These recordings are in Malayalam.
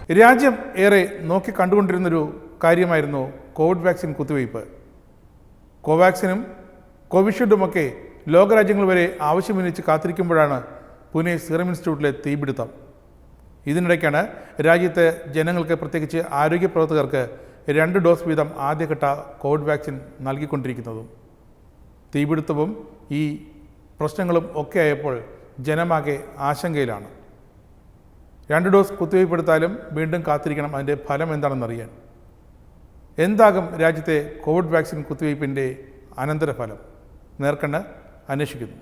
രാജ്യം ഏറെ നോക്കി കണ്ടുകൊണ്ടിരുന്നൊരു കാര്യമായിരുന്നു കോവിഡ് വാക്സിൻ കുത്തിവയ്പ്. കോവാക്സിനും കോവിഷീൽഡുമൊക്കെ ലോകരാജ്യങ്ങൾ വരെ ആവശ്യമുന്നയിച്ച് കാത്തിരിക്കുമ്പോഴാണ് പൂനെ സീറം ഇൻസ്റ്റിറ്റ്യൂട്ടിലെ തീപിടുത്തം. ഇതിനിടയ്ക്കാണ് രാജ്യത്തെ ജനങ്ങൾക്ക്, പ്രത്യേകിച്ച് ആരോഗ്യ പ്രവർത്തകർക്ക് 2 ഡോസ് വീതം ആദ്യഘട്ട കോവിഡ് വാക്സിൻ നൽകിക്കൊണ്ടിരിക്കുന്നതും. തീപിടുത്തവും ഈ പ്രശ്നങ്ങളും ഒക്കെ ആയപ്പോൾ ജനമാകെ ആശങ്കയിലാണ്. 2 ഡോസ് കുത്തിവയ്പ്പെടുത്താലും വീണ്ടും കാത്തിരിക്കണം അതിൻ്റെ ഫലം എന്താണെന്നറിയാൻ. എന്താകും രാജ്യത്തെ കോവിഡ് വാക്സിൻ കുത്തിവയ്പ്പിൻ്റെ അനന്തരഫലം? നേർക്കണ്ണ് അന്വേഷിക്കുന്നു.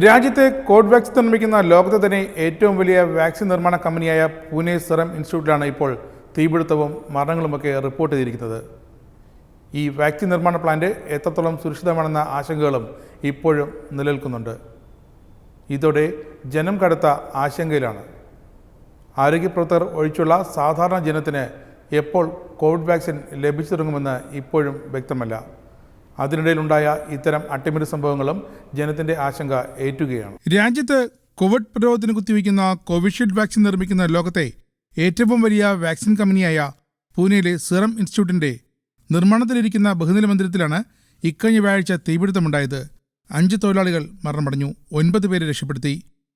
രാജ്യത്തെ കോവിഡ് വാക്സിൻ നിർമ്മിക്കുന്ന ലോകത്തെ തന്നെ ഏറ്റവും വലിയ വാക്സിൻ നിർമ്മാണ കമ്പനിയായ പൂനെ സീറം ഇൻസ്റ്റിറ്റ്യൂട്ടിലാണ് ഇപ്പോൾ തീപിടുത്തവും മരണങ്ങളുമൊക്കെ റിപ്പോർട്ട് ചെയ്തിരിക്കുന്നത്. ഈ വാക്സിൻ നിർമ്മാണ പ്ലാന്റ് എത്രത്തോളം സുരക്ഷിതമാണെന്ന ആശങ്കകളും ഇപ്പോഴും നിലനിൽക്കുന്നുണ്ട്. ഇതോടെ ജനം കടുത്ത ആശങ്കയിലാണ്. ആരോഗ്യപ്രവർത്തകർ ഒഴിച്ചുള്ള സാധാരണ ജനത്തിന് എപ്പോൾ കോവിഡ് വാക്സിൻ ലഭിച്ചു തുടങ്ങുമെന്ന് ഇപ്പോഴും വ്യക്തമല്ല. അതിനിടയിലുണ്ടായ ഇത്തരം അട്ടിമറി സംഭവങ്ങളും ജനത്തിൻ്റെ ആശങ്ക ഏറ്റുകയാണ്. രാജ്യത്ത് കോവിഡ് പ്രതിരോധത്തിന് കുത്തിവയ്ക്കുന്ന കോവിഷീൽഡ് വാക്സിൻ നിർമ്മിക്കുന്ന ലോകത്തെ ഏറ്റവും വലിയ വാക്സിൻ കമ്പനിയായ പൂനെയിലെ സീറം ഇൻസ്റ്റിറ്റ്യൂട്ടിൻ്റെ നിർമ്മാണത്തിലിരിക്കുന്ന ബഹുനില മന്ദിരത്തിലാണ് ഇക്കഴിഞ്ഞ വ്യാഴാഴ്ച തീപിടുത്തമുണ്ടായത്. 5 തൊഴിലാളികൾ മരണമടഞ്ഞു, 9 പേരെ രക്ഷപ്പെടുത്തി.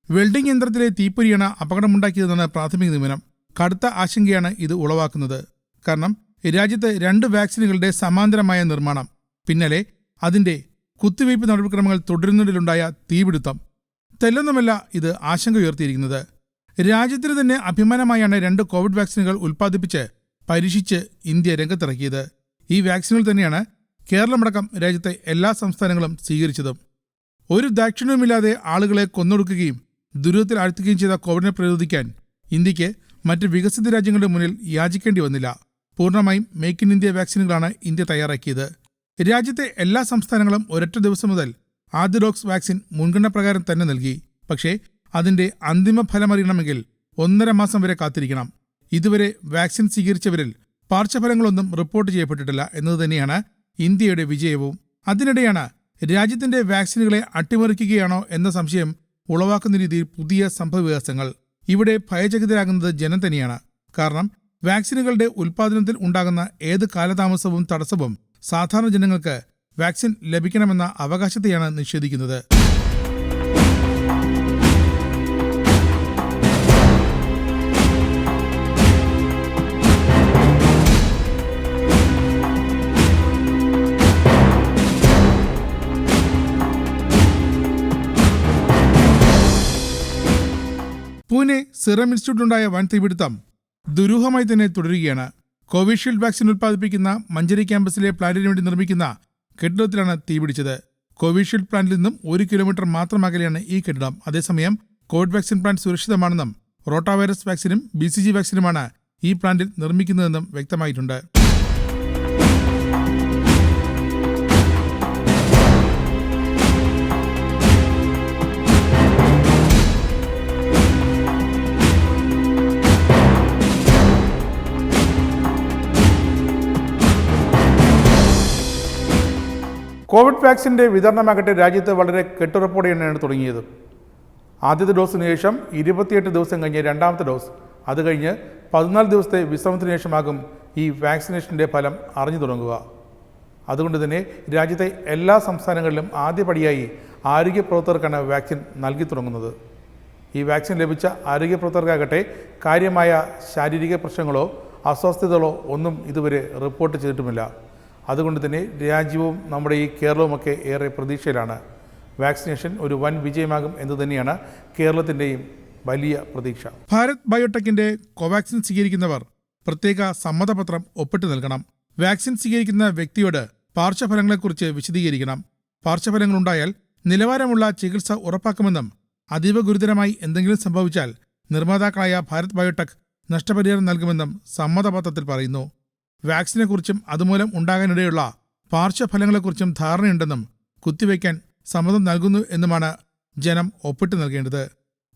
വെൽഡിംഗ് യന്ത്രത്തിലെ തീപ്പൊരിയാണ് അപകടമുണ്ടാക്കിയതെന്നാണ് പ്രാഥമിക നിഗമനം. കടുത്ത ആശങ്കയാണ് ഇത് ഉളവാക്കുന്നത്. കാരണം രാജ്യത്ത് 2 വാക്സിനുകളുടെ സമാന്തരമായ നിർമ്മാണം, പിന്നാലെ അതിൻ്റെ കുത്തിവയ്പ് നടപടിക്രമങ്ങൾ തുടരുന്നതിലുണ്ടായ തീപിടുത്തം, തെല്ലൊന്നുമല്ല ഇത് ആശങ്ക ഉയർത്തിയിരിക്കുന്നത്. രാജ്യത്തിന് തന്നെ അഭിമാനമായാണ് 2 കോവിഡ് വാക്സിനുകൾ ഉൽപ്പാദിപ്പിച്ച് പരീക്ഷിച്ച് ഇന്ത്യ രംഗത്തിറക്കിയത്. ഈ വാക്സിനുകൾ തന്നെയാണ് കേരളമടക്കം രാജ്യത്തെ എല്ലാ സംസ്ഥാനങ്ങളും സ്വീകരിച്ചതും. ഒരു ദാക്ഷിണ്യവുമില്ലാതെ ആളുകളെ കൊന്നൊടുക്കുകയും ദുരിതത്തിൽ ആഴ്ത്തുകയും ചെയ്ത കോവിഡിനെ പ്രതിരോധിക്കാൻ ഇന്ത്യക്ക് മറ്റ് വികസിത രാജ്യങ്ങളുടെ മുന്നിൽ യാചിക്കേണ്ടി വന്നില്ല. പൂർണ്ണമായും മേക്ക് ഇൻ ഇന്ത്യ വാക്സിനുകളാണ് ഇന്ത്യ തയ്യാറാക്കിയത്. രാജ്യത്തെ എല്ലാ സംസ്ഥാനങ്ങളും ഒരൊറ്റ ദിവസം മുതൽ ആദ്യ ഡോസ് വാക്സിൻ മുൻഗണന പ്രകാരം തന്നെ നൽകി. പക്ഷേ അതിൻ്റെ അന്തിമ ഫലമറിയണമെങ്കിൽ 1.5 മാസം വരെ കാത്തിരിക്കണം. ഇതുവരെ വാക്സിൻ സ്വീകരിച്ചവരിൽ പാർശ്വഫലങ്ങളൊന്നും റിപ്പോർട്ട് ചെയ്യപ്പെട്ടിട്ടില്ല എന്നത് തന്നെയാണ് ഇന്ത്യയുടെ വിജയവും. അതിനിടെയാണ് രാജ്യത്തിന്റെ വാക്സിനുകളെ അട്ടിമറിക്കുകയാണോ എന്ന സംശയം ഉളവാക്കുന്ന രീതിയിൽ പുതിയ സംഭവവികാസങ്ങൾ. ഇവിടെ ഭയചകിതരാകുന്നത് ജനം തന്നെയാണ്. കാരണം വാക്സിനുകളുടെ ഉൽപ്പാദനത്തിൽ ഉണ്ടാകുന്ന ഏത് കാലതാമസവും തടസ്സവും സാധാരണ ജനങ്ങൾക്ക് വാക്സിൻ ലഭിക്കണമെന്ന അവകാശത്തെയാണ് നിഷേധിക്കുന്നത്. പൂനെ സീറം ഇൻസ്റ്റിറ്റ്യൂട്ടിലുണ്ടായ വൻ തീപിടുത്തം ദുരൂഹമായി തന്നെ തുടരുകയാണ്. കോവിഷീൽഡ് വാക്സിൻ ഉൽപ്പാദിപ്പിക്കുന്ന മഞ്ചേരി ക്യാമ്പസിലെ പ്ലാന്റിന് വേണ്ടി നിർമ്മിക്കുന്ന കെട്ടിടത്തിലാണ് തീപിടിച്ചത്. കോവിഷീൽഡ് പ്ലാന്റിൽ നിന്നും 1 കിലോമീറ്റർ മാത്രം അകലെയാണ് ഈ കെട്ടിടം. അതേസമയം കോവിഡ് വാക്സിൻ പ്ലാന്റ് സുരക്ഷിതമാണെന്നും റോട്ടാ വൈറസ് വാക്സിനും BCG വാക്സിനുമാണ് ഈ പ്ലാന്റിൽ നിർമ്മിക്കുന്നതെന്നും വ്യക്തമായിട്ടുണ്ട്. കോവിഡ് വാക്സിൻ്റെ വിതരണമാകട്ടെ രാജ്യത്ത് വളരെ കെട്ടുറപ്പോടെ തന്നെയാണ് തുടങ്ങിയത്. ആദ്യത്തെ ഡോസിന് ശേഷം 28 ദിവസം കഴിഞ്ഞ് രണ്ടാമത്തെ ഡോസ്, അത് കഴിഞ്ഞ് 14 ദിവസത്തെ വിശ്രമത്തിന് ശേഷമാകും ഈ വാക്സിനേഷൻ്റെ ഫലം അറിഞ്ഞു തുടങ്ങുക. അതുകൊണ്ട് തന്നെ രാജ്യത്തെ എല്ലാ സംസ്ഥാനങ്ങളിലും ആദ്യപടിയായി ആരോഗ്യ പ്രവർത്തകർക്കാണ് വാക്സിൻ നൽകി തുടങ്ങുന്നത്. ഈ വാക്സിൻ ലഭിച്ച ആരോഗ്യ പ്രവർത്തകർക്കാകട്ടെ കാര്യമായ ശാരീരിക പ്രശ്നങ്ങളോ അസ്വസ്ഥതകളോ ഒന്നും ഇതുവരെ റിപ്പോർട്ട് ചെയ്തിട്ടുമില്ല. അതുകൊണ്ട് തന്നെ രാജ്യവും നമ്മുടെ ഈ കേരളവുമൊക്കെ ഏറെ പ്രതീക്ഷയിലാണ്. വാക്സിനേഷൻ ഒരു വൻ വിജയമാകും എന്ന് തന്നെയാണ് കേരളത്തിൻ്റെയും വലിയ പ്രതീക്ഷ. ഭാരത് ബയോടെക്കിൻ്റെ കോവാക്സിൻ സ്വീകരിക്കുന്നവർ പ്രത്യേക സമ്മതപത്രം ഒപ്പിട്ട് നൽകണം. വാക്സിൻ സ്വീകരിക്കുന്ന വ്യക്തിയോട് പാർശ്വഫലങ്ങളെക്കുറിച്ച് വിശദീകരിക്കണം. പാർശ്വഫലങ്ങളുണ്ടായാൽ നിലവാരമുള്ള ചികിത്സ ഉറപ്പാക്കുമെന്നും അതീവ ഗുരുതരമായി എന്തെങ്കിലും സംഭവിച്ചാൽ നിർമ്മാതാക്കളായ ഭാരത് ബയോടെക് നഷ്ടപരിഹാരം നൽകുമെന്നും സമ്മതപത്രത്തിൽ പറയുന്നു. വാക്സിനെക്കുറിച്ചും അതുമൂലം ഉണ്ടാകാനിടയുള്ള പാർശ്വഫലങ്ങളെക്കുറിച്ചും ധാരണയുണ്ടെന്നും കുത്തിവയ്ക്കാൻ സമ്മതം നൽകുന്നു എന്നുമാണ് ജനം ഒപ്പിട്ട് നൽകേണ്ടത്.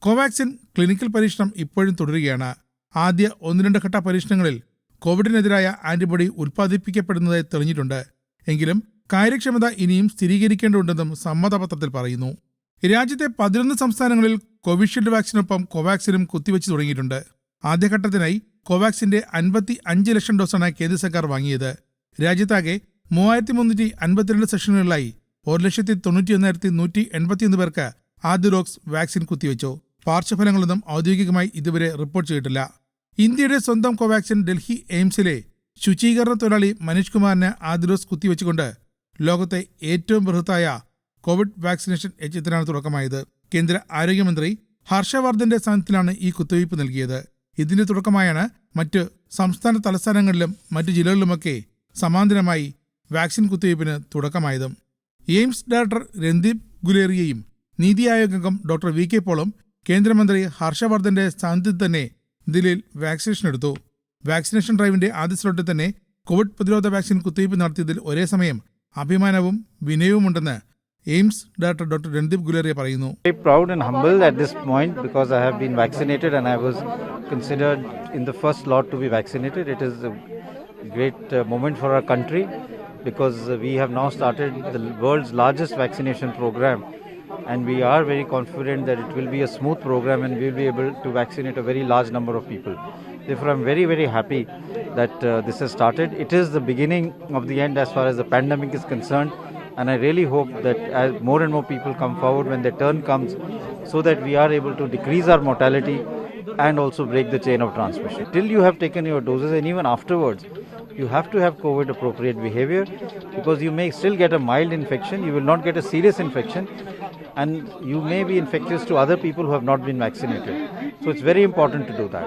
കോവാക്സിൻ ക്ലിനിക്കൽ പരീക്ഷണം ഇപ്പോഴും തുടരുകയാണ്. ആദ്യ 1-2 ഘട്ട പരീക്ഷണങ്ങളിൽ കോവിഡിനെതിരായ ആന്റിബോഡി ഉൽപ്പാദിപ്പിക്കപ്പെടുന്നതായി തെളിഞ്ഞിട്ടുണ്ട്. എങ്കിലും കാര്യക്ഷമത ഇനിയും സ്ഥിരീകരിക്കേണ്ടതുണ്ടെന്നും സമ്മതപത്രത്തിൽ പറയുന്നു. രാജ്യത്തെ 11 സംസ്ഥാനങ്ങളിൽ കോവിഷീൽഡ് വാക്സിനൊപ്പം കോവാക്സിനും കുത്തിവെച്ച് തുടങ്ങിയിട്ടുണ്ട്. ആദ്യഘട്ടത്തിനായി കോവാക്സിന്റെ 55 ലക്ഷം ഡോസാണ് കേന്ദ്ര സർക്കാർ വാങ്ങിയത്. രാജ്യത്താകെ 3352 സെഷനുകളിലായി 1,91,181 പേർക്ക് ആദ്യ ഡോസ് വാക്സിൻ കുത്തിവെച്ചു. പാർശ്വഫലങ്ങളൊന്നും ഔദ്യോഗികമായി ഇതുവരെ റിപ്പോർട്ട് ചെയ്തിട്ടില്ല. ഇന്ത്യയുടെ സ്വന്തം കോവാക്സിൻ ഡൽഹി എയിംസിലെ ശുചീകരണ തൊഴിലാളി മനീഷ് കുമാറിന് ആദ്യ ഡോസ് കുത്തിവെച്ചുകൊണ്ട് ലോകത്തെ ഏറ്റവും ബൃഹത്തായ കോവിഡ് വാക്സിനേഷൻ യജ്ഞത്തിനാണ് തുടക്കമായത്. കേന്ദ്ര ആരോഗ്യമന്ത്രി ഹർഷവർദ്ധന്റെ സാന്നിധ്യത്തിലാണ് ഈ കുത്തിവയ്പ് നൽകിയത്. ഇതിന്റെ തുടക്കമായാണ് മറ്റ് സംസ്ഥാന തലസ്ഥാനങ്ങളിലും മറ്റ് ജില്ലകളിലുമൊക്കെ സമാന്തരമായി vaccine കുത്തിവയ്പ്പിന് തുടക്കമായതും. AIIMS director Randeep ഗുലേറിയയും NITI Aayog അംഗം ഡോക്ടർ വി കെ പോളും കേന്ദ്രമന്ത്രി ഹർഷവർദ്ധന്റെ സാന്നിധ്യത്തിൽ തന്നെ ദില്ലിയിൽ വാക്സിനേഷൻ എടുത്തു. വാക്സിനേഷൻ ഡ്രൈവിന്റെ ആദ്യ സ്ലോട്ടിൽ തന്നെ കോവിഡ് പ്രതിരോധ വാക്സിൻ കുത്തിവയ്പ് നടത്തിയതിൽ ഒരേ സമയം അഭിമാനവും വിനയവുമുണ്ടെന്ന് AIIMS director doctor Randeep Guleria പറയുന്നു. Very proud and humbled at this point because I have been vaccinated and I was considered in the first lot to be vaccinated. It is a great moment for our country because we have now started the world's largest vaccination program and we are very confident that it will be a smooth program and we will be able to vaccinate a very large number of people. Therefore, I am very, very happy that this has started. It is the beginning of the end as far as the pandemic is concerned. And I really hope that as more and more people come forward when their turn comes, so that we are able to decrease our mortality and also break the chain of transmission. Till you have taken your doses and even afterwards, you have to have COVID appropriate behavior because you may still get a mild infection, you will not get a serious infection and you may be infectious to other people who have not been vaccinated. So it's very important to do that.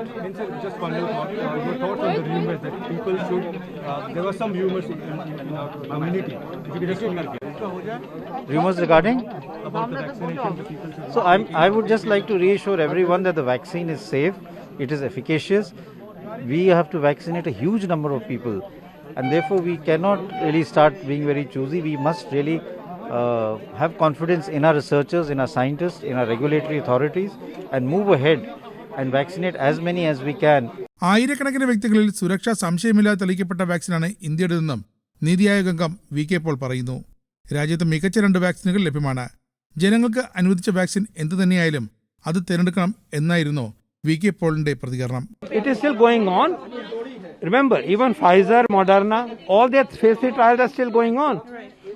Just one more thought. Your thoughts on the rumors that people should, there were some rumors in our community. If you could just comment. Rumors regarding? About the vaccination, the people should. So I would just like to reassure everyone that the vaccine is safe, it is efficacious. We have to vaccinate a huge number of people and therefore we cannot really start being very choosy. We must really have confidence in our researchers, in our scientists, in our regulatory authorities and move ahead and vaccinate as many as we can. ആയിരക്കണക്കിന് വ്യക്തികളിൽ സുരക്ഷ സംശയമില്ലാതെ തെളിയിക്കപ്പെട്ട വാക്സിനാണ് ഇന്ത്യയുടേതെന്നും നീതി ആയോഗ് അംഗം വി കെ പോൾ പറയുന്നു. രാജ്യത്ത് മികച്ച 2 വാക്സിനുകൾ ലഭ്യമാണ്. ജനങ്ങൾക്ക് അനുവദിച്ച വാക്സിൻ എന്തു തന്നെയായാലും അത് തിരഞ്ഞെടുക്കണം എന്നായിരുന്നു വി കെ പോളിന്റെ പ്രതികരണം. It is still going on. Remember, even Pfizer, Moderna, all their phase 3 trials are still going on.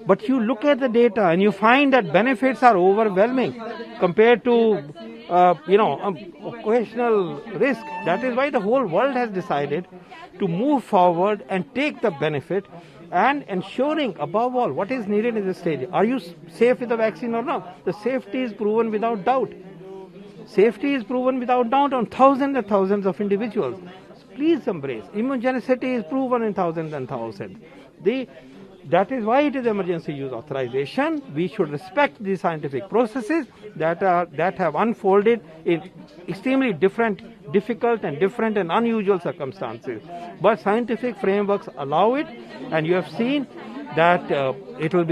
But you look at the data and you find that benefits are overwhelming compared to, occasional risk. That is why the whole world has decided to move forward and take the benefit and ensuring above all what is needed in this stage. Are you safe with the vaccine or not? The safety is proven without doubt. Safety is proven without doubt on thousands and thousands of individuals. Please embrace. Immunogenicity is proven in thousands and thousands. That is why it is emergency use authorization. We should respect the scientific processes that have unfolded in extremely difficult and different and unusual circumstances. But scientific frameworks allow it, and you have seen that it will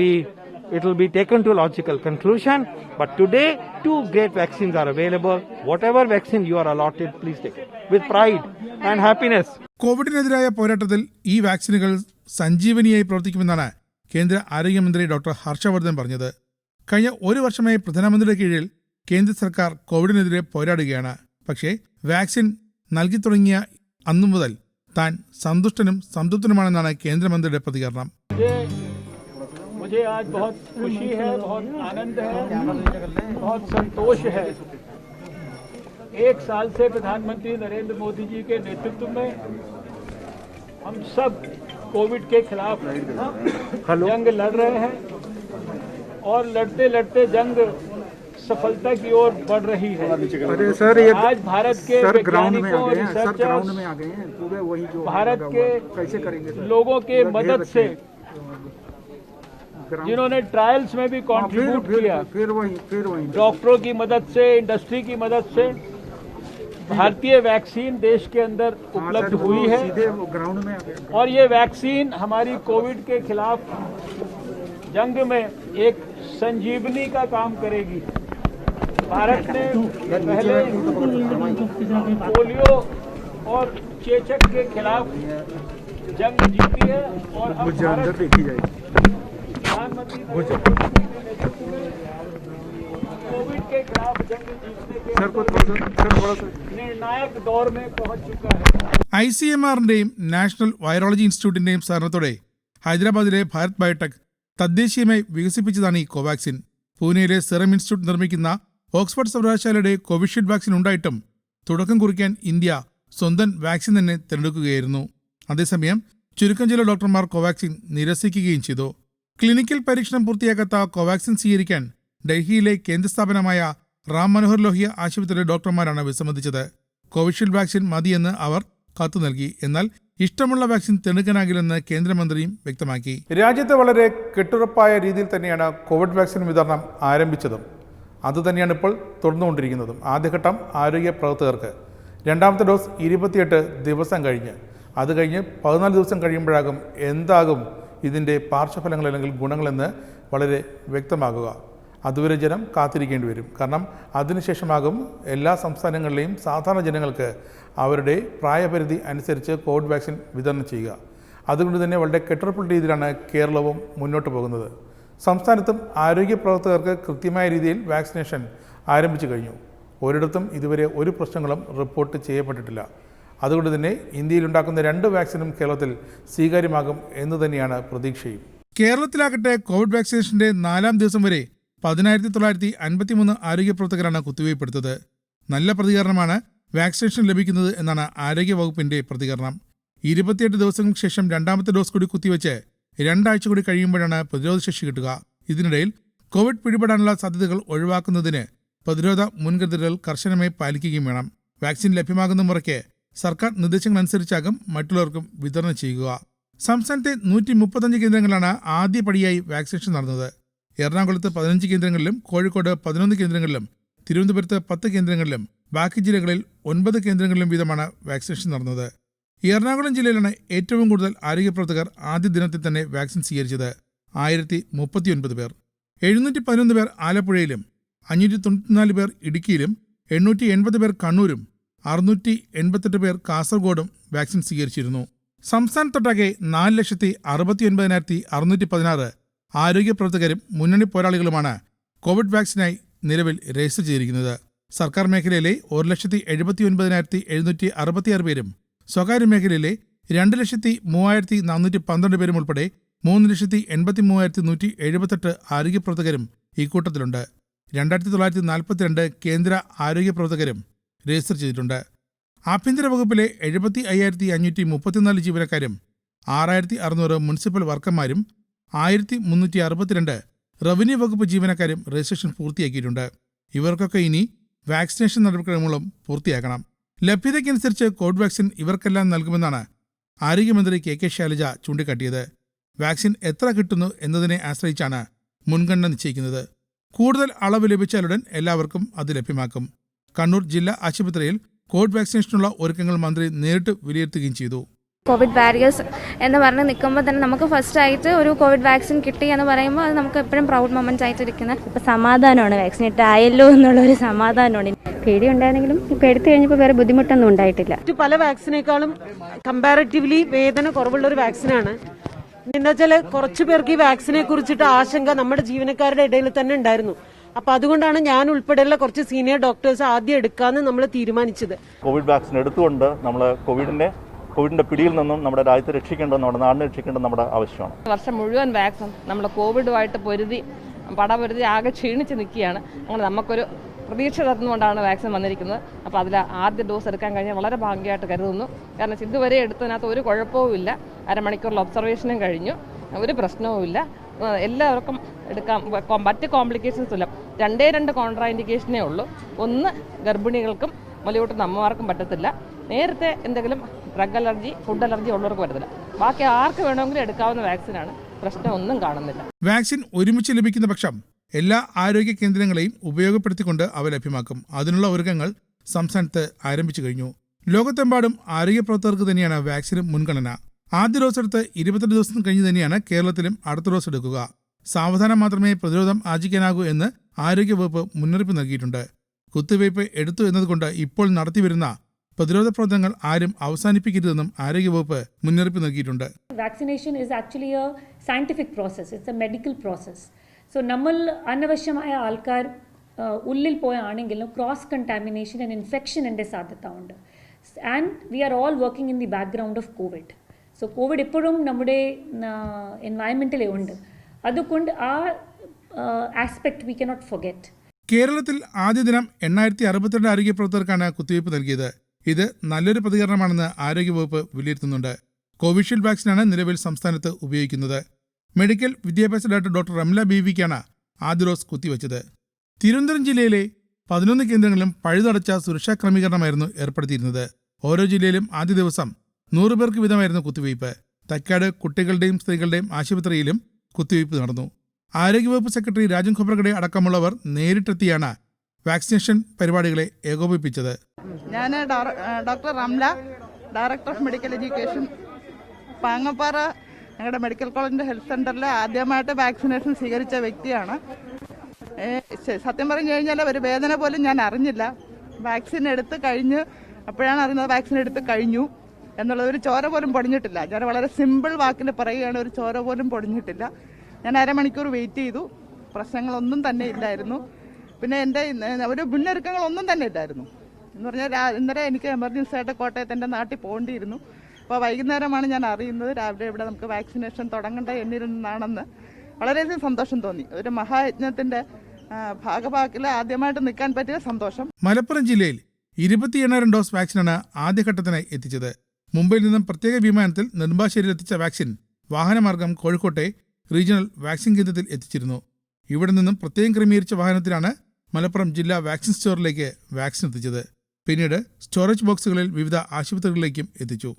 be taken to a logical conclusion. But today, 2 great vaccines are available. Whatever vaccine you are allotted, please take it with pride and happiness. കോവിഡിനെതിരായ പോരാട്ടത്തിൽ ഈ വാക്സിനുകൾ സഞ്ജീവനിയായി പ്രവർത്തിക്കുമെന്നാണ് കേന്ദ്ര ആരോഗ്യമന്ത്രി ഡോക്ടർ ഹർഷവർദ്ധൻ പറഞ്ഞത്. കഴിഞ്ഞ 1 വർഷമായി പ്രധാനമന്ത്രിയുടെ കീഴിൽ കേന്ദ്ര സർക്കാർ കോവിഡിനെതിരെ പോരാടുകയാണ്. പക്ഷേ വാക്സിൻ നൽകി തുടങ്ങിയ അന്നു മുതൽ താൻ സന്തുഷ്ടനും സംതൃപ്തനുമാണെന്നാണ് കേന്ദ്രമന്ത്രിയുടെ പ്രതികരണം. मुझे आज बहुत खुशी है, बहुत आनंद है, बहुत संतोष है. 1 साल से प्रधानमंत्री नरेंद्र मोदी जी के नेतृत्व में हम सब कोविड के खिलाफ जंग लड़ रहे हैं और लड़ते लड़ते जंग सफलता की ओर बढ़ रही है. अरे सर, ये आज भारत के वैज्ञानिकों और रिसर्चर्स भारत के लोगों के मदद से जिन्होंने ट्रायल्स में भी कंट्रीब्यूट किया, फिर वही डॉक्टरों की मदद से, इंडस्ट्री की मदद से भारतीय वैक्सीन देश के अंदर उपलब्ध हुई है और ये वैक्सीन हमारी कोविड के खिलाफ जंग में एक संजीवनी का काम करेगी. भारत ने पहले पोलियो और चेचक के खिलाफ जंग जीती है और अब भारत प्रधानमंत्री कोविड के खिलाफ जंग जीतने के निर्णायक दौर में पहुंच चुका है. ICMR-ന്റെയും നാഷണൽ വൈറോളജി ഇൻസ്റ്റിറ്റ്യൂട്ടിന്റെയും സഹകരണത്തോടെ ഹൈദരാബാദിലെ ഭാരത് ബയോടെക് തദ്ദേശീയമായി വികസിപ്പിച്ചതാണ് ഈ കോവാക്സിൻ. പൂനെയിലെ സെറം ഇൻസ്റ്റിറ്റ്യൂട്ട് നിർമ്മിക്കുന്ന ഓക്സ്ഫോർഡ് സർവകലാശാലയുടെ കോവിഷീൽഡ് വാക്സിൻ ഉണ്ടായിട്ടും തുടക്കം കുറിക്കാൻ ഇന്ത്യ സ്വന്തം വാക്സിൻ തന്നെ തിരഞ്ഞെടുക്കുകയായിരുന്നു. അതേസമയം ചുരുക്കം ചില ഡോക്ടർമാർ കോവാക്സിൻ നിരസിക്കുകയും ചെയ്തു. ക്ലിനിക്കൽ പരീക്ഷണം പൂർത്തിയാക്കാത്ത കോവാക്സിൻ സ്വീകരിക്കാൻ ഡൽഹിയിലെ കേന്ദ്ര സ്ഥാപനമായ റാം മനോഹർ ലോഹിയ ആശുപത്രിയിലെ ഡോക്ടർമാരാണ് വിസമ്മതിച്ചത്. കോവിഷീൽഡ് വാക്സിൻ മതിയെന്ന് അവർ കത്തു നൽകി. എന്നാൽ ഇഷ്ടമുള്ള വാക്സിൻ തിരഞ്ഞെടുക്കാനാകില്ലെന്ന് കേന്ദ്രമന്ത്രിയും വ്യക്തമാക്കി. രാജ്യത്ത് വളരെ കെട്ടുറപ്പായ രീതിയിൽ തന്നെയാണ് കോവിഡ് വാക്സിൻ വിതരണം ആരംഭിച്ചതും അതുതന്നെയാണ് ഇപ്പോൾ തുടർന്നുകൊണ്ടിരിക്കുന്നതും. ആദ്യഘട്ടം ആരോഗ്യ പ്രവർത്തകർക്ക്, രണ്ടാമത്തെ ഡോസ് 28 ദിവസം കഴിഞ്ഞ്, അത് കഴിഞ്ഞ് 14 ദിവസം കഴിയുമ്പോഴാകും എന്താകും ഇതിൻ്റെ പാർശ്വഫലങ്ങൾ അല്ലെങ്കിൽ ഗുണങ്ങളെന്ന് വളരെ വ്യക്തമാകുക. അതുവരെ ജനം കാത്തിരിക്കേണ്ടി വരും. കാരണം അതിനുശേഷമാകും എല്ലാ സംസ്ഥാനങ്ങളിലെയും സാധാരണ ജനങ്ങൾക്ക് അവരുടെ പ്രായപരിധി അനുസരിച്ച് കോവിഡ് വാക്സിൻ വിതരണം ചെയ്യുക. അതുകൊണ്ട് തന്നെ വളരെ കെട്ടുറപ്പുള്ള രീതിയിലാണ് കേരളവും മുന്നോട്ട് പോകുന്നത്. സംസ്ഥാനത്തും ആരോഗ്യ പ്രവർത്തകർക്ക് കൃത്യമായ രീതിയിൽ വാക്സിനേഷൻ ആരംഭിച്ചു കഴിഞ്ഞു. ഒരിടത്തും ഇതുവരെ ഒരു പ്രശ്നങ്ങളും റിപ്പോർട്ട് ചെയ്യപ്പെട്ടിട്ടില്ല. അതുകൊണ്ട് തന്നെ ഇന്ത്യയിലുണ്ടാക്കുന്ന 2 വാക്സിനും കേരളത്തിൽ സ്വീകാര്യമാകും എന്ന് തന്നെയാണ് പ്രതീക്ഷയും. കേരളത്തിലാകട്ടെ കോവിഡ് വാക്സിനേഷന്റെ 4ാം ദിവസം വരെ 10,953 ആരോഗ്യ പ്രവർത്തകരാണ് കുത്തിവയ്പ്പെടുത്തത്. നല്ല പ്രതികരണമാണ് വാക്സിനേഷൻ ലഭിക്കുന്നത് എന്നാണ് ആരോഗ്യവകുപ്പിന്റെ പ്രതികരണം. 28 ദിവസങ്ങൾക്ക് ശേഷം രണ്ടാമത്തെ ഡോസ് കൂടി കുത്തിവെച്ച് 2 ആഴ്ച കൂടി കഴിയുമ്പോഴാണ് പ്രതിരോധശേഷി കിട്ടുക. ഇതിനിടയിൽ കോവിഡ് പിടിപെടാനുള്ള സാധ്യതകൾ ഒഴിവാക്കുന്നതിന് പ്രതിരോധ മുൻകരുതലുകൾ കർശനമായി പാലിക്കുകയും വേണം. വാക്സിൻ ലഭ്യമാകുന്ന മുറയ്ക്ക് സർക്കാർ നിർദ്ദേശങ്ങളനുസരിച്ചാകും മറ്റുള്ളവർക്കും വിതരണം ചെയ്യുക. സംസ്ഥാനത്തെ 135 കേന്ദ്രങ്ങളാണ് ആദ്യപടിയായി വാക്സിനേഷൻ നടന്നത്. എറണാകുളത്ത് 15 കേന്ദ്രങ്ങളിലും കോഴിക്കോട് 11 കേന്ദ്രങ്ങളിലും തിരുവനന്തപുരത്ത് 10 കേന്ദ്രങ്ങളിലും ബാക്കി ജില്ലകളിൽ 9 കേന്ദ്രങ്ങളിലും വീതമാണ് വാക്സിനേഷൻ നടന്നത്. എറണാകുളം ജില്ലയിലാണ് ഏറ്റവും കൂടുതൽ ആരോഗ്യ പ്രവർത്തകർ ആദ്യ ദിനത്തിൽ തന്നെ വാക്സിൻ സ്വീകരിച്ചത്. 1039 പേർ. 711 പേർ ആലപ്പുഴയിലും 594 പേർ ഇടുക്കിയിലും 880 പേർ കണ്ണൂരും 688 പേർ കാസർഗോഡും വാക്സിൻ സ്വീകരിച്ചിരുന്നു. സംസ്ഥാനത്തൊട്ടാകെ 4,69,616 ആരോഗ്യ പ്രവർത്തകരും മുന്നണി പോരാളികളുമാണ് കോവിഡ് വാക്സിനായി നിലവിൽ രജിസ്റ്റർ ചെയ്തിരിക്കുന്നത്. സർക്കാർ മേഖലയിലെ 1,79,766 പേരും സ്വകാര്യ മേഖലയിലെ 2,03,412 പേരും ഉൾപ്പെടെ 3,83,178 ആരോഗ്യ പ്രവർത്തകരും ഇക്കൂട്ടത്തിലുണ്ട്. 2,942 കേന്ദ്ര ആരോഗ്യ പ്രവർത്തകരും രജിസ്റ്റർ ചെയ്തിട്ടുണ്ട്. ആഭ്യന്തര വകുപ്പിലെ 75,534 ജീവനക്കാരും 6,600 മുനിസിപ്പൽ വർക്കർമാരും 1,362 റവന്യൂ വകുപ്പ് ജീവനക്കാരും രജിസ്ട്രേഷൻ പൂർത്തിയാക്കിയിട്ടുണ്ട്. ഇവർക്കൊക്കെ ഇനി വാക്സിനേഷൻ നടപടിക്രമങ്ങളും പൂർത്തിയാക്കണം. ലഭ്യതയ്ക്കനുസരിച്ച് കോവിഡ് വാക്സിൻ ഇവർക്കെല്ലാം നൽകുമെന്നാണ് ആരോഗ്യമന്ത്രി KK ശൈലജ ചൂണ്ടിക്കാട്ടിയത്. വാക്സിൻ എത്ര കിട്ടുന്നു എന്നതിനെ ആശ്രയിച്ചാണ് മുൻഗണന നിശ്ചയിക്കുന്നത്. കൂടുതൽ അളവ് ലഭിച്ചാലുടൻ എല്ലാവർക്കും അത് ലഭ്യമാക്കും. കണ്ണൂർ ജില്ലാ ആശുപത്രിയിൽ കോവിഡ് വാക്സിനേഷനുള്ള ഒരുക്കങ്ങൾ മന്ത്രി നേരിട്ട് വിലയിരുത്തുകയും ചെയ്തു. കോവിഡ് ബാരിയേഴ്സ് എന്ന് പറഞ്ഞ് നിൽക്കുമ്പോൾ തന്നെ നമുക്ക് ഫസ്റ്റ് ആയിട്ട് ഒരു കോവിഡ് വാക്സിൻ കിട്ടി എന്ന് പറയുമ്പോൾ അത് നമുക്ക് എപ്പോഴും പ്രൗഡ് മൊമെന്റ്സ് ആയിട്ടിരിക്കുന്നത്. ഇപ്പോൾ സമാധാനമാണ്, വാക്സിനേറ്റ് ആയല്ലോ എന്നുള്ളൊരു സമാധാനമാണ്. പേടി ഉണ്ടായിരുന്നെങ്കിലും ഇപ്പോൾ എടുത്തു കഴിഞ്ഞപ്പോൾ വേറെ ബുദ്ധിമുട്ടൊന്നും ഉണ്ടായിട്ടില്ല. മറ്റു പല വാക്സിനേക്കാളും കമ്പാരിറ്റീവ്ലി വേദന കുറവുള്ള ഒരു വാക്സിനാണ്. എന്താ വെച്ചാൽ കുറച്ചു പേർക്ക് ഈ വാക്സിനെ കുറിച്ചിട്ട് ആശങ്ക നമ്മുടെ ജീവനക്കാരുടെ ഇടയിൽ തന്നെ ഉണ്ടായിരുന്നു. അപ്പൊ അതുകൊണ്ടാണ് ഞാൻ ഉൾപ്പെടെയുള്ള കുറച്ച് സീനിയർ ഡോക്ടേഴ്സ് ആദ്യം എടുക്കാമെന്ന് നമ്മൾ തീരുമാനിച്ചത്. കോവിഡ് വാക്സിൻ എടുത്തുകൊണ്ട് നമ്മൾ കോവിഡിന്റെ പിടിയിൽ നിന്നും നമ്മുടെ രാജ്യത്തെ രക്ഷിക്കേണ്ടത്, നമ്മുടെ നാടിനെ രക്ഷിക്കേണ്ടത് നമ്മുടെ ആവശ്യമാണ്. വർഷം മുഴുവൻ വാക്സിൻ നമ്മൾ കോവിഡുമായിട്ട് പടപൊരുതി ആകെ ക്ഷീണിച്ച് നിൽക്കുകയാണ്. അങ്ങനെ നമുക്കൊരു പ്രതീക്ഷ തന്നുകൊണ്ടാണ് വാക്സിൻ വന്നിരിക്കുന്നത്. അപ്പോൾ അതിൽ ആദ്യ ഡോസ് എടുക്കാൻ കഴിഞ്ഞാൽ വളരെ ഭാഗ്യമായിട്ട് കരുതുന്നു. കാരണം ഇതുവരെ എടുത്തതിനകത്ത് ഒരു കുഴപ്പവുമില്ല. അരമണിക്കൂറിൽ ഒബ്സർവേഷനും കഴിഞ്ഞു, ഒരു പ്രശ്നവുമില്ല. എല്ലാവർക്കും എടുക്കാം. മറ്റ് കോംപ്ലിക്കേഷൻസ് ഇല്ല. 2 കോൺട്രാ ഇൻഡിക്കേഷനേ ഉള്ളൂ. ഒന്ന് ഗർഭിണികൾക്കും മുലയൂട്ടുന്ന അമ്മമാർക്കും പറ്റത്തില്ല. നേരത്തെ എന്തെങ്കിലും ഡ്രഗ് അലർജി, ഫുഡ് അലർജി ഉള്ളവർക്ക് പറ്റത്തില്ല. ബാക്കി ആർക്ക് വേണമെങ്കിലും എടുക്കാവുന്ന വാക്സിനാണ്. പ്രശ്നമൊന്നും കാണുന്നില്ല. വാക്സിൻ ഒരുമിച്ച് ലഭിക്കുന്ന പക്ഷം എല്ലാ ആരോഗ്യ കേന്ദ്രങ്ങളെയും ഉപയോഗപ്പെടുത്തിക്കൊണ്ട് അവ ലഭ്യമാക്കും. അതിനുള്ള ഒരുക്കങ്ങൾ സംസ്ഥാനത്ത് ആരംഭിച്ചു കഴിഞ്ഞു. ലോകത്തെമ്പാടും ആരോഗ്യ പ്രവർത്തകർക്ക് തന്നെയാണ് വാക്സിന് മുൻഗണന. ആദ്യ ഡോസ് എടുത്ത് 28 ദിവസം കഴിഞ്ഞ് തന്നെയാണ് കേരളത്തിലും അടുത്ത ഡോസ് എടുക്കുക. സാവധാനം മാത്രമേ പ്രതിരോധം ആർജിക്കാനാകൂ എന്ന് ആരോഗ്യവകുപ്പ് മുന്നറിയിപ്പ് നൽകിയിട്ടുണ്ട്. കുത്തിവയ്പ് എടുത്തു എന്നതുകൊണ്ട് ഇപ്പോൾ നടത്തിവരുന്ന പ്രതിരോധ പ്രവർത്തനങ്ങൾ ആരും അവസാനിപ്പിക്കരുതെന്നും ആരോഗ്യവകുപ്പ് മുന്നറിയിപ്പ് നൽകിയിട്ടുണ്ട്. Vaccination is actually a scientific process. It's a medical process. So നമ്മൾ അനാവശ്യമായ ആൾക്കാർ ഉള്ളിൽ പോയാണെങ്കിലും ക്രോസ് കണ്ടാമിനേഷൻ ആൻഡ് ഇൻഫെക്ഷൻ്റെ സാധ്യത ഉണ്ട്. And we are all working in the background of Covid. So Covid എപ്പോഴും നമ്മുടെ എൻവയൺമെൻറ്റിലേ ഉണ്ട്. അതുകൊണ്ട് ആ ആസ്പെക്ട് വി കനോട്ട് ഫൊഗെറ്റ്. കേരളത്തിൽ ആദ്യ ദിനം 862 ആരോഗ്യ പ്രവർത്തകർക്കാണ് കുത്തിവയ്പ് നൽകിയത്. ഇത് നല്ലൊരു പ്രതികരണമാണെന്ന് ആരോഗ്യവകുപ്പ് വിലയിരുത്തുന്നുണ്ട്. കോവിഷീൽഡ് വാക്സിനാണ് നിലവിൽ സംസ്ഥാനത്ത് ഉപയോഗിക്കുന്നത്. മെഡിക്കൽ വിദ്യാഭ്യാസ ഡോക്ടർ റംല ബീവിക്കാണ് ആദ്യ ഡോസ് കുത്തിവച്ചത്. തിരുവനന്തപുരം ജില്ലയിലെ 11 കേന്ദ്രങ്ങളിലും പഴുതടച്ച സുരക്ഷാ ക്രമീകരണമായിരുന്നു ഏർപ്പെടുത്തിയിരുന്നത്. ഓരോ ജില്ലയിലും ആദ്യ ദിവസം 100 പേർക്ക് വീതമായിരുന്നു കുത്തിവയ്പ്. തൈക്കാട് കുട്ടികളുടെയും സ്ത്രീകളുടെയും ആശുപത്രിയിലും കുത്തിവയ്പ് നടന്നു. ആരോഗ്യവകുപ്പ് സെക്രട്ടറി രാജൻ ഖോബ്രഗഡെ അടക്കമുള്ളവർ നേരിട്ടെത്തിയാണ് വാക്സിനേഷൻ പരിപാടികളെ ഏകോപിപ്പിച്ചത്. ഞാൻ doctor Ramla, director of medical education, Pangappara ഞങ്ങളുടെ മെഡിക്കൽ കോളേജിൻ്റെ ഹെൽത്ത് സെൻ്ററിൽ ആദ്യമായിട്ട് വാക്സിനേഷൻ സ്വീകരിച്ച വ്യക്തിയാണ്. സത്യം പറഞ്ഞു കഴിഞ്ഞാൽ ഒരു വേദന പോലും ഞാൻ അറിഞ്ഞില്ല. വാക്സിൻ എടുത്ത് കഴിഞ്ഞ് അപ്പോഴാണ് അറിയുന്നത് വാക്സിൻ എടുത്ത് കഴിഞ്ഞു എന്നുള്ളത്. ഒരു ചോര പോലും പൊടിഞ്ഞിട്ടില്ല. ഞാൻ വളരെ സിമ്പിൾ വാക്കിൽ പറയുകയാണ്, ഒരു ചോര പോലും പൊടിഞ്ഞിട്ടില്ല. ഞാൻ അരമണിക്കൂർ വെയിറ്റ് ചെയ്തു. പ്രശ്നങ്ങളൊന്നും തന്നെ ഇല്ലായിരുന്നു. പിന്നെ എൻ്റെ ഒരു മുന്നൊരുക്കങ്ങളൊന്നും തന്നെ ഇല്ലായിരുന്നു. എന്ന് പറഞ്ഞാൽ ഇന്നലെ എനിക്ക് എമർജൻസി ആയിട്ട് കോട്ടയത്ത് എൻ്റെ നാട്ടിൽ പോകേണ്ടിയിരുന്നു. അപ്പോൾ വൈകുന്നേരമാണ് ഞാൻ അറിയുന്നത് രാവിലെ ഇവിടെ നമുക്ക് വാക്സിനേഷൻ തുടങ്ങേണ്ട എന്നിരുന്നാണെന്ന്. വളരെയധികം സന്തോഷം തോന്നി. ഒരു മഹായജ്ഞത്തിൻ്റെ ഭാഗഭാക്കിൽ ആദ്യമായിട്ട് നിൽക്കാൻ പറ്റിയ സന്തോഷം. മലപ്പുറം ജില്ലയിൽ 28,000 ഡോസ് വാക്സിനാണ് ആദ്യഘട്ടത്തിനായി എത്തിച്ചത്. മുംബൈയിൽ നിന്നും പ്രത്യേക വിമാനത്തിൽ നെടുമ്പാശ്ശേരിയിൽ എത്തിച്ച വാക്സിൻ വാഹനമാർഗം കോഴിക്കോട്ടെ റീജിയണൽ വാക്സിൻ കേന്ദ്രത്തിൽ എത്തിച്ചിരുന്നു. ഇവിടെ നിന്നും പ്രത്യേകം ക്രമീകരിച്ച വാഹനത്തിലാണ് മലപ്പുറം ജില്ലാ വാക്സിൻ സ്റ്റോറിലേക്ക് വാക്സിൻ എത്തിച്ചത്. പിന്നീട് സ്റ്റോറേജ് ബോക്സുകളിൽ വിവിധ ആശുപത്രികളിലേക്കും എത്തിച്ചു.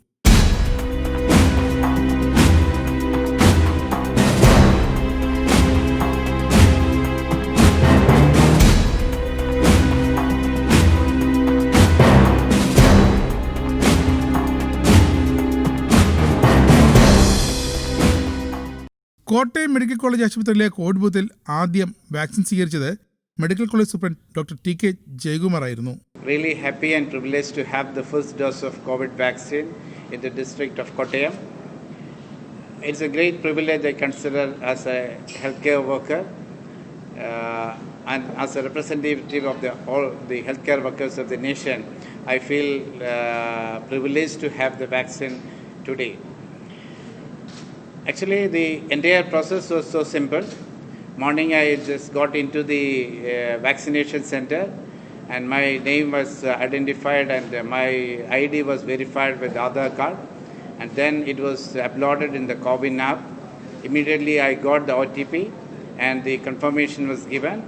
കോട്ടയം മെഡിക്കൽ കോളേജ് ആശുപത്രിയിലെ കോവിഡ് ബൂത്തിൽ ആദ്യം വാക്സിൻ സ്വീകരിച്ചത് medical college superintendent doctor TK Jayakumar ആയിരുന്നു. Really happy and privileged to have the first dose of COVID vaccine in the district of Kottayam. It's a great privilege I consider as a healthcare worker and as a representative of all the healthcare workers of the nation. I feel privileged to have the vaccine today. Actually, the entire process was so simple. Morning, I just got into the vaccination center, and my name was identified, and my ID was verified with Aadhaar card, and then it was uploaded in the CoWIN app. Immediately, I got the OTP, and the confirmation was given,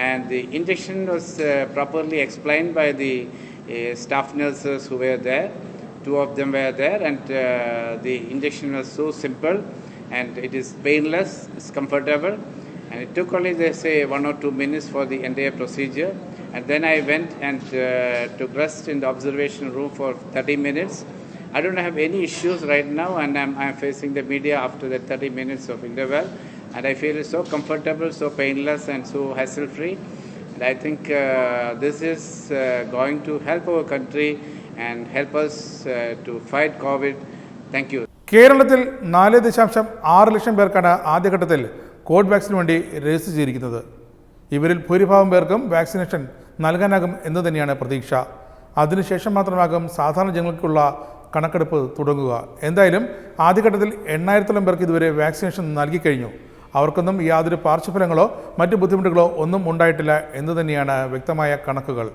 and the injection was properly explained by the staff nurses who were there. 2 of them were there, and the injection was so simple, and it is painless, it's comfortable, and it took only, they say, 1 or 2 minutes for the entire procedure. And then I went and took rest in the observation room for 30 minutes. I don't have any issues right now, and I'm facing the media after the 30 minutes of interval, and I feel it's so comfortable, so painless, and so hassle-free. And I think this is going to help our country and help us to fight COVID. Thank you. കേരളത്തിൽ 4.6 ലക്ഷം പേർക്കാണ് ആദ്യഘട്ടത്തിൽ കോവിഡ് വാക്സിന് വേണ്ടി രജിസ്റ്റർ ചെയ്തിരിക്കുന്നത്. ഇവരിൽ ഭൂരിഭാഗം പേർക്കും വാക്സിനേഷൻ നൽകാനാകും എന്ന് തന്നെയാണ് പ്രതീക്ഷ. അതിനുശേഷം മാത്രമാകും സാധാരണ ജനങ്ങൾക്കുള്ള കണക്കെടുപ്പ് തുടങ്ങുക. എന്തായാലും ആദ്യഘട്ടത്തിൽ 8,000-ഓളം പേർക്ക് ഇതുവരെ വാക്സിനേഷൻ നൽകിക്കഴിഞ്ഞു. അവർക്കൊന്നും യാതൊരു പാർശ്വഫലങ്ങളോ മറ്റു ബുദ്ധിമുട്ടുകളോ ഒന്നും ഉണ്ടായിട്ടില്ല എന്ന് തന്നെയാണ് വ്യക്തമായ കണക്കുകൾ.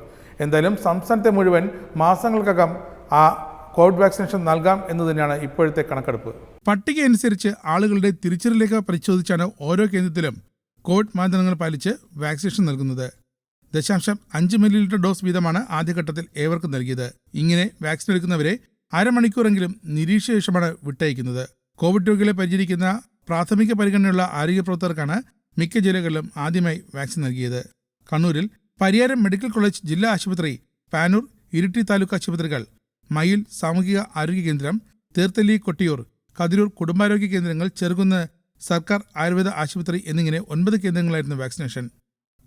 എന്തായാലും സംസ്ഥാനത്തെ മുഴുവൻ മാസങ്ങൾക്കകം ആ കോവിഡ് വാക്സിനേഷൻ നൽകാം എന്ന് തന്നെയാണ് ഇപ്പോഴത്തെ കണക്കെടുപ്പ്. പട്ടിക അനുസരിച്ച് ആളുകളുടെ തിരിച്ചറിയൽ രേഖ പരിശോധിച്ചാണ് ഓരോ കേന്ദ്രത്തിലും കോവിഡ് മാനദണ്ഡങ്ങൾ പാലിച്ച് വാക്സിനേഷൻ നൽകുന്നത്. 0.5 മില്ലി ഡോസ് വീതമാണ് ആദ്യഘട്ടത്തിൽ ഏവർക്കും നൽകിയത്. ഇങ്ങനെ വാക്സിൻ എടുക്കുന്നവരെ അരമണിക്കൂറെങ്കിലും നിരീക്ഷിച്ച ശേഷമാണ് വിട്ടയക്കുന്നത്. കോവിഡ് രോഗികളെ പരിചരിക്കുന്ന പ്രാഥമിക പരിഗണനയുള്ള ആരോഗ്യ പ്രവർത്തകർക്കാണ് മിക്ക ജില്ലകളിലും ആദ്യമായി വാക്സിൻ നൽകിയത്. കണ്ണൂരിൽ പരിയാരം മെഡിക്കൽ കോളേജ് ജില്ലാ ആശുപത്രി, പാനൂർ, ഇരിട്ടി താലൂക്ക് ആശുപത്രികൾ, മയിൽ സാമൂഹിക ആരോഗ്യ കേന്ദ്രം, തീർത്തല്ലി, കൊട്ടിയൂർ, കതിരൂർ കുടുംബാരോഗ്യ കേന്ദ്രങ്ങൾ, ചെറുകുന്ന് സർക്കാർ ആയുർവേദ ആശുപത്രി എന്നിങ്ങനെ 9 കേന്ദ്രങ്ങളായിരുന്നു വാക്സിനേഷൻ.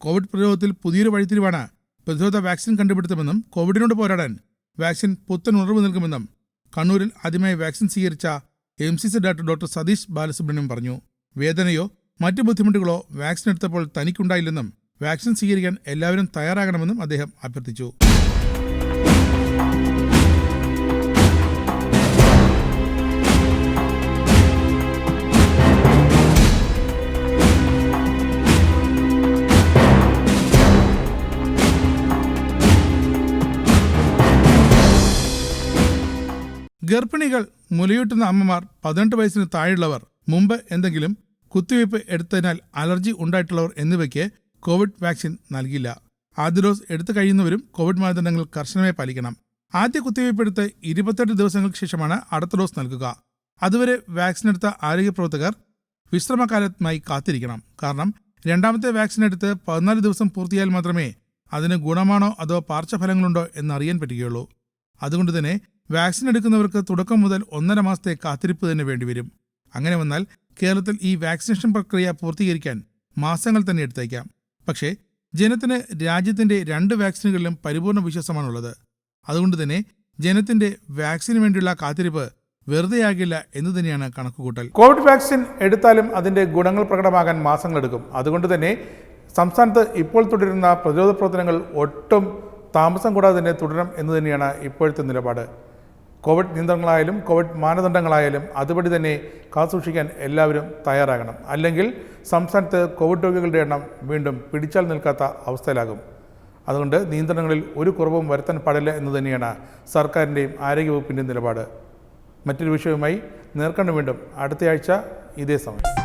കോവിഡ് പ്രതിരോധത്തിൽ പുതിയൊരു വഴിത്തിരിവാണ് പ്രതിരോധ വാക്സിൻ കണ്ടുപിടുത്തമെന്നും കോവിഡിനോട് പോരാടാൻ വാക്സിൻ പുത്തൻ ഉണർവ് നൽകുമെന്നും കണ്ണൂരിൽ ആദ്യമായി വാക്സിൻ സ്വീകരിച്ച MCC ഡോക്ടർ സതീഷ് ബാലസുബ്രഹ്മണ്യം പറഞ്ഞു. വേദനയോ മറ്റു ബുദ്ധിമുട്ടുകളോ വാക്സിൻ എടുത്തപ്പോൾ തനിക്കുണ്ടായില്ലെന്നും വാക്സിൻ സ്വീകരിക്കാൻ എല്ലാവരും തയ്യാറാകണമെന്നും അദ്ദേഹം അഭ്യർത്ഥിച്ചു. ഗർഭിണികൾ, മുലയൂട്ടുന്ന അമ്മമാർ, 18 വയസ്സിന് താഴെയുള്ളവർ, മുമ്പ് എന്തെങ്കിലും കുത്തിവയ്പ് എടുത്തതിനാൽ അലർജി ഉണ്ടായിട്ടുള്ളവർ എന്നിവയ്ക്ക് കോവിഡ് വാക്സിൻ നൽകില്ല. ആദ്യ ഡോസ് എടുത്തു കഴിയുന്നവരും കോവിഡ് മാനദണ്ഡങ്ങൾ കർശനമായി പാലിക്കണം. ആദ്യ കുത്തിവയ്പ് എടുത്ത് 28 ദിവസങ്ങൾക്ക് ശേഷമാണ് അടുത്ത ഡോസ് നൽകുക. അതുവരെ വാക്സിൻ എടുത്ത ആരോഗ്യ പ്രവർത്തകർ വിശ്രമകാലമായി കാത്തിരിക്കണം. കാരണം രണ്ടാമത്തെ വാക്സിൻ എടുത്ത് 14 ദിവസം പൂർത്തിയായാൽ മാത്രമേ അതിന് ഗുണമാണോ അതോ പാർശ്വഫലങ്ങളുണ്ടോ എന്നറിയാൻ പറ്റുകയുള്ളൂ. അതുകൊണ്ട് തന്നെ വാക്സിൻ എടുക്കുന്നവർക്ക് തുടക്കം മുതൽ 1.5 മാസത്തെ കാത്തിരിപ്പ് തന്നെ വേണ്ടിവരും. അങ്ങനെ വന്നാൽ കേരളത്തിൽ ഈ വാക്സിനേഷൻ പ്രക്രിയ പൂർത്തീകരിക്കാൻ മാസങ്ങൾ തന്നെ എടുത്തേക്കാം. പക്ഷേ ജനത്തിന് രാജ്യത്തിന്റെ 2 വാക്സിനുകളിലും പരിപൂർണ വിശ്വാസമാണുള്ളത്. അതുകൊണ്ട് തന്നെ ജനത്തിന്റെ വാക്സിന് വേണ്ടിയുള്ള കാത്തിരിപ്പ് വെറുതെയാകില്ല എന്ന് തന്നെയാണ് കണക്കുകൂട്ടൽ. കോവിഡ് വാക്സിൻ എടുത്താലും അതിന്റെ ഗുണങ്ങൾ പ്രകടമാകാൻ മാസങ്ങളെടുക്കും. അതുകൊണ്ട് തന്നെ സംസ്ഥാനത്ത് ഇപ്പോൾ തുടരുന്ന പ്രതിരോധ പ്രവർത്തനങ്ങൾ ഒട്ടും താമസം കൂടാതെ തന്നെ തുടരണം എന്ന് തന്നെയാണ് ഇപ്പോഴത്തെ നിലപാട്. കോവിഡ് നിയന്ത്രണങ്ങളായാലും കോവിഡ് മാനദണ്ഡങ്ങളായാലും അതുപടി തന്നെ കാത്തുസൂക്ഷിക്കാൻ എല്ലാവരും തയ്യാറാകണം. അല്ലെങ്കിൽ സംസ്ഥാനത്ത് കോവിഡ് രോഗികളുടെ എണ്ണം വീണ്ടും പിടിച്ചാൽ നിൽക്കാത്ത അവസ്ഥയിലാകും. അതുകൊണ്ട് നിയന്ത്രണങ്ങളിൽ ഒരു കുറവും വരുത്താൻ പാടില്ല എന്ന് തന്നെയാണ് സർക്കാരിൻ്റെയും ആരോഗ്യവകുപ്പിൻ്റെയും നിലപാട്. മറ്റൊരു വിഷയവുമായി നേർക്കണ്ട് വീണ്ടും അടുത്തയാഴ്ച ഇതേ സമയം.